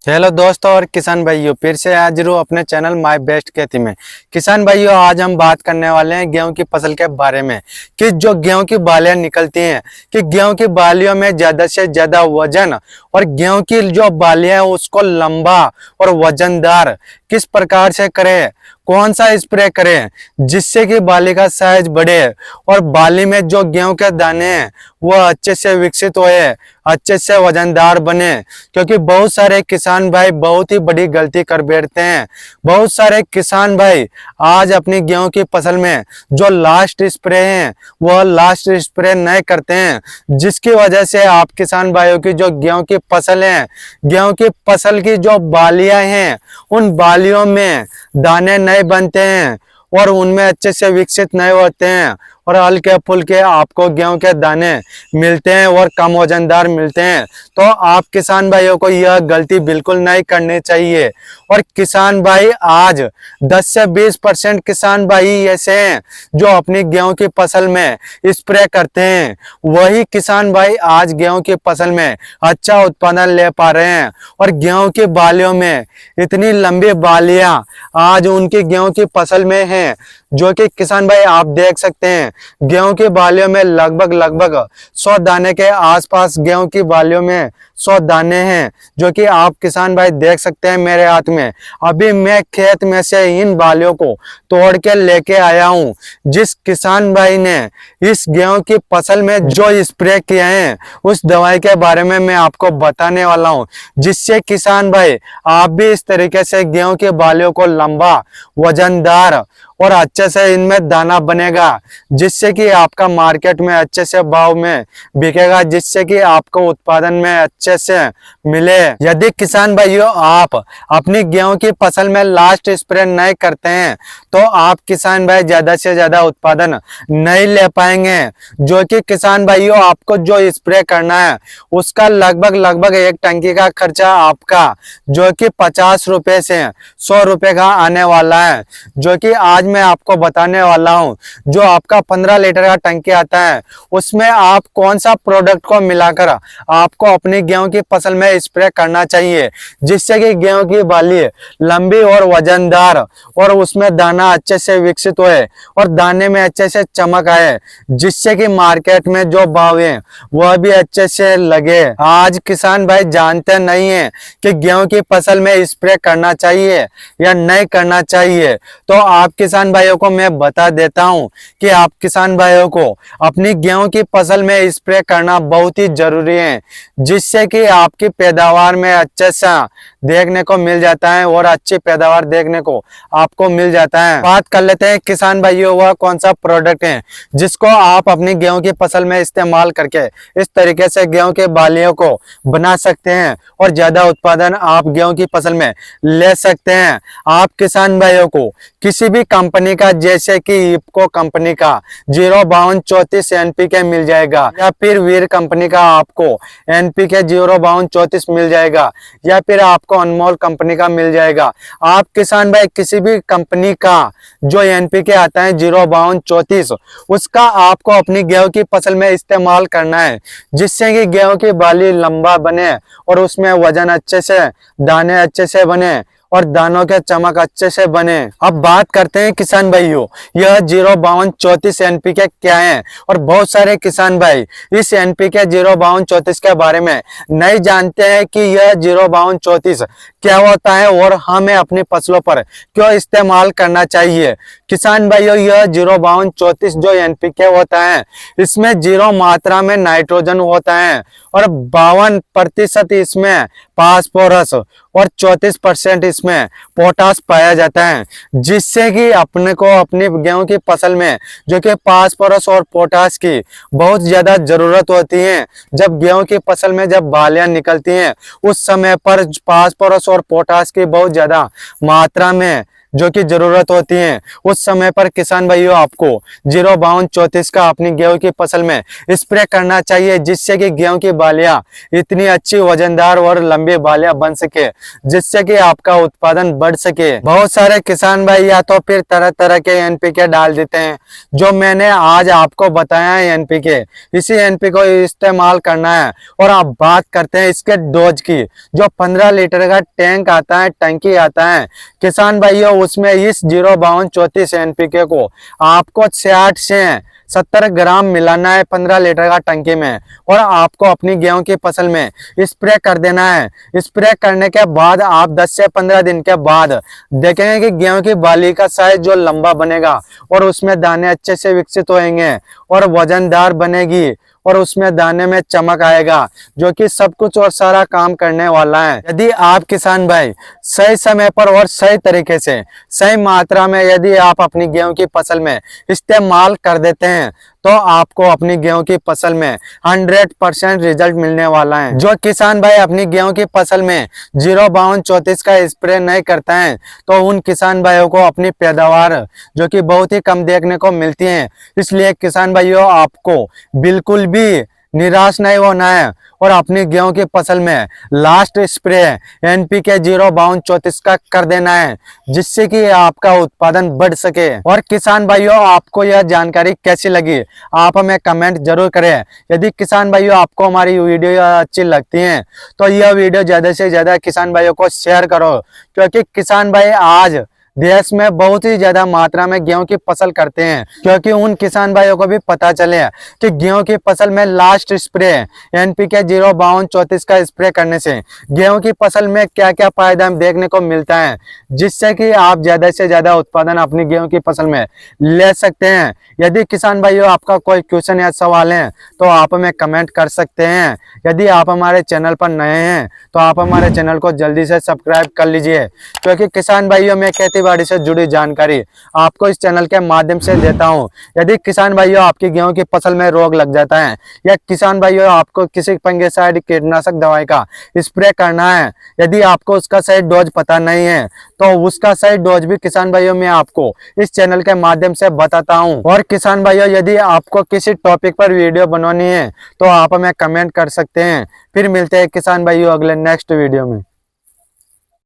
Hello दोस्तों और किसान भाइयों, फिर से हाजिर हूँ अपने चैनल माय बेस्ट खेती में। किसान भाइयों, आज हम बात करने वाले हैं गेहूं की फसल के बारे में कि जो गेहूं की बालियां निकलती हैं कि गेहूं की बालियों में ज्यादा से ज्यादा वजन और गेहूं की जो बालियां हैं उसको लंबा और वजनदार किस प्रकार से करें, कौन सा स्प्रे करें जिससे कि बाली का साइज बढ़े और बाली में जो गेहूं के दाने हैं वो अच्छे से विकसित होए, अच्छे से वजनदार बने। क्योंकि बहुत सारे किसान भाई बहुत ही बड़ी गलती कर बैठते हैं। बहुत सारे किसान भाई आज अपनी गेहूं की फसल में जो लास्ट स्प्रे है वह लास्ट स्प्रे नहीं करते हैं, जिसकी वजह से आप किसान भाइयों की जो गेहूं की फसल है, गेहूं की फसल की जो बालियां हैं उन बालियों में दाने नहीं बनते हैं और उनमें अच्छे से विकसित नहीं होते हैं और हल्के फुल्के आपको गेहूं के दाने मिलते हैं और कम वजनदार मिलते हैं। तो आप किसान भाइयों को यह गलती बिल्कुल नहीं करनी चाहिए। और किसान भाई आज 10 से 20% किसान भाई ऐसे हैं जो अपनी गेहूं की फसल में स्प्रे करते हैं। वही किसान भाई आज गेहूं की फसल में अच्छा उत्पादन ले पा रहे हैं और गेहूं की बालियों में इतनी लंबी बालियां आज उनकी गेहूं की फसल में हैं, जो कि किसान भाई आप देख सकते हैं गेहूं की बालियों में लगभग 100 दाने के आसपास गेहूं की बालियों में 100 दाने हैं, जो कि आप किसान भाई देख सकते हैं मेरे हाथ में। अभी मैं खेत में से इन बालियों को तोड़ के लेके आया हूं। जिस किसान भाई ने इस गेहूं की फसल में जो स्प्रे किए हैं उस दवाई के बारे में मैं आपको बताने वाला हूं, जिससे किसान भाई आप भी इस तरीके से गेहूं की बालियों को लंबा, वजनदार और अच्छे से इनमें दाना बनेगा, जिससे कि आपका मार्केट में अच्छे से भाव में बिकेगा, जिससे कि आपको उत्पादन में अच्छे से मिले। यदि किसान भाइयों आप अपनी गेहूं की फसल में लास्ट स्प्रे नहीं करते हैं तो आप किसान भाई ज्यादा से ज्यादा उत्पादन नहीं ले पाएंगे। जो कि किसान भाइयों आपको जो स्प्रे करना है उसका लगभग एक टंकी का खर्चा आपका जो कि 50 रुपए से 100 रुपए का आने वाला है। जो कि आज मैं आपको बताने वाला हूं, जो आपका 15 लीटर का टंकी आता है उसमें आप कौन सा प्रोडक्ट को मिलाकर आपको अपनी गेहूं की फसल में स्प्रे करना चाहिए, जिससे कि गेहूं की बाली लंबी और वजनदार और उसमें दाना अच्छे से विकसित होए और दाने में अच्छे से चमक आए, जिससे कि मार्केट में जो भाव है वह भी अच्छे से लगे। आज किसान भाई जानते नहीं है कि गेहूं की फसल में स्प्रे करना चाहिए या नहीं करना चाहिए। तो आप किसान भाइयों को मैं बता देता हूं कि आप किसान भाइयों को अपनी गेहूं की फसल में स्प्रे करना बहुत ही जरूरी है, जिससे कि आपकी पैदावार में अच्छे से देखने को मिल जाता है और अच्छी पैदावार देखने को आपको मिल जाता है। बात कर लेते हैं किसान भाइयों वह कौन सा प्रोडक्ट है जिसको आप अपनी गेहूं की फसल में इस्तेमाल करके इस तरीके से गेहूं के बालियों को बना सकते हैं और ज्यादा उत्पादन आप गेहूं की फसल में ले सकते हैं। आप किसान भाइयों को किसी भी कंपनी का, जैसे कि इफको कंपनी का 05234 एनपीके मिल जाएगा, या फिर वीर कंपनी का आपको एनपीके 05234 मिल जाएगा, या फिर आपको अनमोल कंपनी का मिल जाएगा। आप किसान भाई किसी भी कंपनी का जो एनपीके आता है 05234 उसका आपको अपनी गेहूं की फसल में इस्तेमाल करना है, जिससे कि गेहूं की बाली लंबा बने और उसमें वजन अच्छे से, दाने अच्छे से बने और दानों के चमक अच्छे से बने। अब बात करते हैं किसान भाइयों यह 05234 एनपीके क्या है। और बहुत सारे किसान भाई इस एनपीके 05234 के बारे में नहीं जानते हैं कि यह 05234 क्या होता है और हमें अपनी फसलों पर क्यों इस्तेमाल करना चाहिए। किसान भाइयों यह 05234 जो एनपीके होता है इसमें 0 मात्रा में नाइट्रोजन होता है और 52% इसमें फास्फोरस और 34% इसमें पोटास पाया जाता है, जिससे कि अपने को अपनी गेहूं की फसल में जो कि फास्फोरस और पोटास की बहुत ज्यादा जरूरत होती है। जब गेहूं की फसल में जब बालियां निकलती हैं उस समय पर फास्फोरस और पोटास की बहुत ज्यादा मात्रा में जो कि जरूरत होती है, उस समय पर किसान भाइयों आपको 05234 का अपनी गेहूं की फसल में स्प्रे करना चाहिए, जिससे कि गेहूं की बालियां इतनी अच्छी वजनदार और लंबी बालियां बन सके, जिससे कि आपका उत्पादन बढ़ सके। बहुत सारे किसान भाई या तो फिर तरह तरह के एनपीके डाल देते हैं, जो मैंने आज आपको बताया है एनपीके, इसी एनपीके को इस्तेमाल करना है। और आप बात करते हैं इसके डोज की, जो 15 लीटर का टैंक आता है, टंकी आता है किसान भाइयों, उसमें इस 05234 एनपीके को आपको 60 से 70 ग्राम मिलाना है 15 लीटर का टंकी में, और आपको अपनी गेहूं की फसल में स्प्रे कर देना है। स्प्रे करने के बाद आप 10 से 15 दिन के बाद देखेंगे कि गेहूं की बाली का साइज जो लंबा बनेगा और उसमें दाने अच्छे से विकसित होंगे और वजनदार बनेगी, और उसमें दाने में चमक आएगा, जो कि सब कुछ और सारा काम करने वाला है। यदि आप किसान भाई सही समय पर और सही तरीके से सही मात्रा में यदि आप अपनी गेहूं की फसल में इस्तेमाल कर देते हैं, तो आपको अपनी गेहूं की फसल में 100% रिजल्ट मिलने वाला है। जो किसान भाई अपनी गेहूं की फसल में 05234 का स्प्रे नहीं करते हैं, तो उन किसान भाइयों को अपनी पैदावार जो कि बहुत ही कम देखने को मिलती है। इसलिए किसान भाइयों आपको बिल्कुल भी निराश नहीं होना है और अपनी गेहूं की फसल में लास्ट स्प्रे एनपीके 05234 का कर देना है, जिससे कि आपका उत्पादन बढ़ सके। और किसान भाइयों आपको यह जानकारी कैसी लगी आप हमें कमेंट जरूर करें। यदि किसान भाइयों आपको हमारी वीडियो अच्छी लगती है तो यह वीडियो ज्यादा से ज्यादा किसान भाइयों को शेयर करो, क्योंकि किसान भाई आज देश में बहुत ही ज्यादा मात्रा में गेहूं की फसल करते हैं, क्योंकि उन किसान भाइयों को भी पता चले कि गेहूं की फसल में लास्ट स्प्रे एनपीके 05234 का स्प्रे करने से गेहूं की फसल में क्या क्या फायदा देखने को मिलता है, जिससे कि आप ज्यादा से ज्यादा उत्पादन अपनी गेहूं की फसल में ले सकते हैं। यदि किसान भाइयों आपका कोई क्वेश्चन या सवाल है तो आप हमें कमेंट कर सकते हैं। यदि आप हमारे चैनल पर नए हैं तो आप हमारे चैनल को जल्दी से सब्सक्राइब कर लीजिए, क्योंकि किसान भाइयों में खेती बाड़ी से जुड़ी जानकारी आपको इस चैनल के माध्यम से देता हूं। यदि किसान भाइयों आपकी गेहूं की फसल में रोग लग जाता है, या किसान भाइयों आपको किसी फंगिसाइड कीटनाशक दवाई का स्प्रे करना है, यदि आपको उसका सही डोज पता नहीं है तो उसका सही डोज भी किसान भाइयों मैं आपको इस चैनल के माध्यम से बताता हूं। और किसान भाइयों यदि आपको किसी टॉपिक पर वीडियो बनवानी है तो आप हमें कमेंट कर सकते हैं। फिर मिलते हैं किसान भाइयों अगले नेक्स्ट वीडियो में।